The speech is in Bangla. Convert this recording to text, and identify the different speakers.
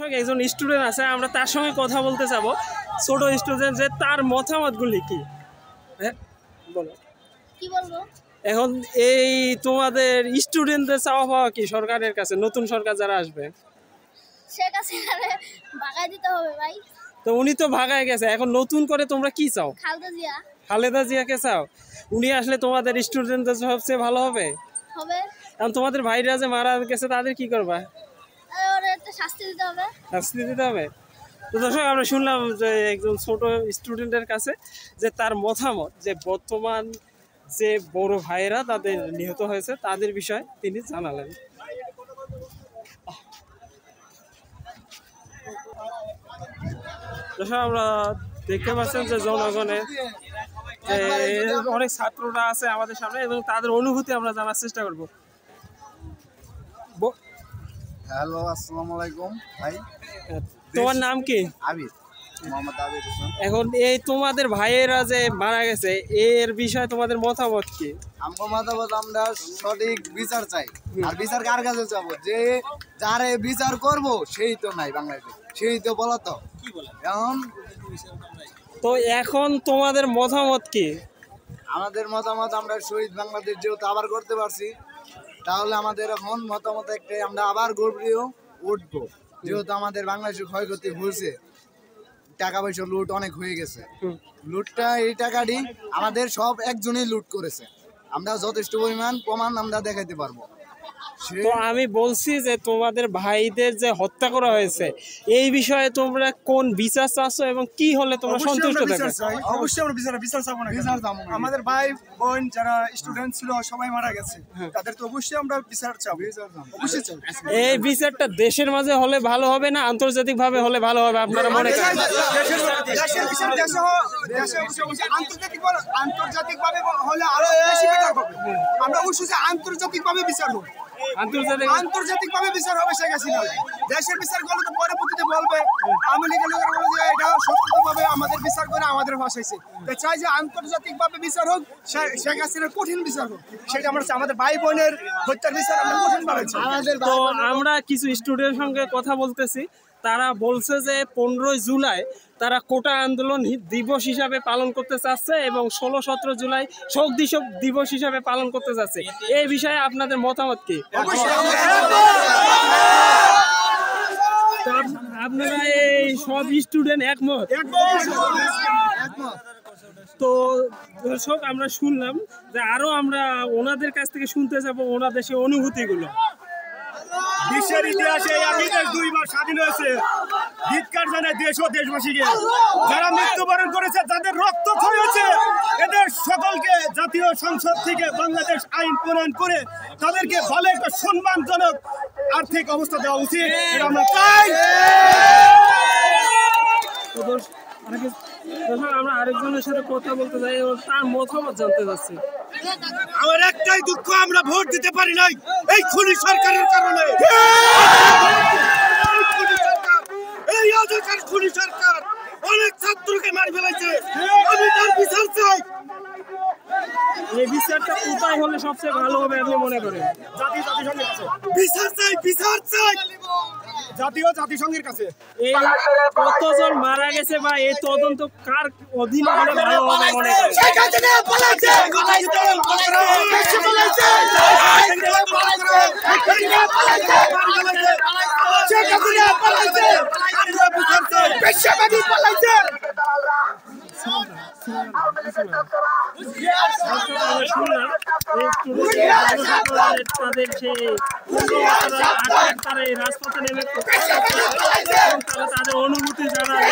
Speaker 1: দর্শক একজন স্টুডেন্ট আছে, আমরা তার সঙ্গে কথা বলতে চাবো। ছোট স্টুডেন্ট, যে তার মতামতগুলি কি। হ্যাঁ বলো,
Speaker 2: কি বলবো?
Speaker 1: এখন এই তোমাদের স্টুডেন্টদের চাওয়া পাওয়া কি সরকারের কাছে, নতুন সরকার যারা আসবে?
Speaker 2: শেখ হাসিনারে ভাগাই দিতে হবে ভাই।
Speaker 1: তো উনি তো ভাগায় গেছে, এখন নতুন করে তোমরা কি চাও?
Speaker 2: খালেদা জিয়া।
Speaker 1: খালেদা জিয়াকে চাও? উনি আসলে তোমাদের স্টুডেন্টদের সবচেয়ে ভালো হবে।
Speaker 2: হবে।
Speaker 1: এখন তোমাদের ভাইরা যে মারা গেছে তাদের কি করবা?
Speaker 2: ওরে একটা শাস্তি দিতে হবে।
Speaker 1: শাস্তি দিতে হবে। তো দর্শক আমরা শুনলাম যে একজন ছোট স্টুডেন্টের কাছে যে তার মতামত, যে বর্তমান যে বড় ভাইয়েরা তাদের নিহত হয়েছে তাদের বিষয়ে তিনি জানালেন। দর্শক আমরা দেখতে পাচ্ছেন যে জনগণের অনেক ছাত্ররা আছে আমাদের সামনে এবং তাদের অনুভূতি আমরা জানার চেষ্টা করব।
Speaker 3: হ্যালো, আসসালামু আলাইকুম ভাই।
Speaker 1: তোমার নাম কি?
Speaker 3: আবির, মোহাম্মদ আবির হোসেন।
Speaker 1: এখন এই তোমাদের ভাইয়েরা যে মারা গেছে এর বিষয়ে তোমাদের মতামত কি?
Speaker 3: আমার মতামত, আমরা সঠিক বিচার চাই। আর বিচার কার কাছে যাবো? যে যারে বিচার করব সেই তো নাই বাংলাদেশে, সেই তো বলো তো কি বলে এখন।
Speaker 1: তো এখন তোমাদের মতামত কি?
Speaker 3: আমাদের মতামত, আমরা শহীদ বাংলাদেশ যেহেতু আবার করতে পারছি, তাহলে আমাদের এখন মতামত একটাই, আমরা আবার গর্বিত উঠবো। যেহেতু আমাদের বাংলাদেশে ক্ষয়ক্ষতি হয়েছে, টাকা পয়সা লুট অনেক হয়ে গেছে। লুটটা এই টাকাটি আমাদের সব একজনই লুট করেছে। আমরা যথেষ্ট পরিমাণ প্রমাণ আমরা দেখাইতে পারবো।
Speaker 1: তো আমি বলছি যে তোমাদের ভাইদের যে হত্যা করা হয়েছে এই বিষয়ে তোমরা কোন বিচার চাচ্ছ এবং কি হলে তোমরা সন্তুষ্ট থাকবে?
Speaker 4: অবশ্যই আমরা বিচার চাবো না। আমাদের ভাই বোন যারা স্টুডেন্ট ছিল সবাই মারা গেছে, তাদের তো অবশ্যই আমরা বিচার চাবো। অবশ্যই চাই।
Speaker 1: এই বিচারটা দেশের মাঝে হলে ভালো হবে না আন্তর্জাতিক ভাবে হলে ভালো হবে আপনারা মনে করেন?
Speaker 4: আন্তর্জাতিক ভাবে হলে আরো বেশি বেটার হবে। আমরা অবশ্যই আন্তর্জাতিক ভাবে বিচার হোক, আন্তর্জাতিক ভাবে বিচার হবে। শেখ হাসিনা দেশের বিচার করলে তো পরবর্তীতে বলবে আওয়ামী লীগের লোকেরা বলে যে এটা সত্যভাবে আমাদের বিচার করে আমাদের ভাষাইছে। তাই চাই যে আন্তর্জাতিক ভাবে বিচার হোক, শেখ হাসিনার কঠিন বিচার হোক। সেটা আমরা আমাদের ভাই বোনের হত্যার বিচার আমরা কঠিন ভাবে চাই।
Speaker 1: তো আমরা কিছু স্টুডেন্টের সঙ্গে কথা বলতেছি, তারা বলছে যে 15 জুলাই তারা কোটা আন্দোলন দিবস হিসাবে পালন করতে চাচ্ছে এবং 16-17 জুলাই শোক দিবস হিসাবে পালন করতে চাচ্ছে। এই বিষয়ে আপনাদের মতামত কি? আপনারা এই সব স্টুডেন্ট একমত? তো দর্শক আমরা শুনলাম যে আরো আমরা ওনাদের কাছ থেকে শুনতে যাবো ওনাদের সেই অনুভূতিগুলো।
Speaker 4: বিশ্বের ইতিহাসে একই দেশ 2 বার স্বাধীন হয়েছে। ধিক্কার জানায় দেশ ও দেশবাসীকে, যারা মৃত্যুবরণ করেছে, যাদের রক্ত খয়েছে, এদের সকলকে জাতীয় সংসদ থেকে বাংলাদেশ আইন প্রণয়ন করে তাদেরকে ভালো একটা সম্মানজনক আর্থিক অবস্থা দেওয়া উচিত, এটা আমরা চাই।
Speaker 1: আমরা আরেকজনের সাথে কথা বলতে চাই, তার মতামত জানতে চাচ্ছি।
Speaker 4: আমার একটাই দুঃখ, আমরা ভোট দিতে পারি নাই এই খুনি সরকারের কারণে। এই অধিকার খুনি সরকার অনেক ছাত্রকে মারি ফেলাইছে। আমি তার বিচার চাই।
Speaker 1: এই বিচারটা কোথায় হলে সবচেয়ে ভালো হবে আপনি মনে করেন?
Speaker 4: বিচার চাই, বিচার চাই জাতিসংঘের কাছে।
Speaker 1: এই কতজন মারা গেছে বা এই তদন্ত কার অধীনে হলে ভালো হবে মনে করেন? তাদের সেই রাজপথে নেমে তাদের অনুভূতি জানালে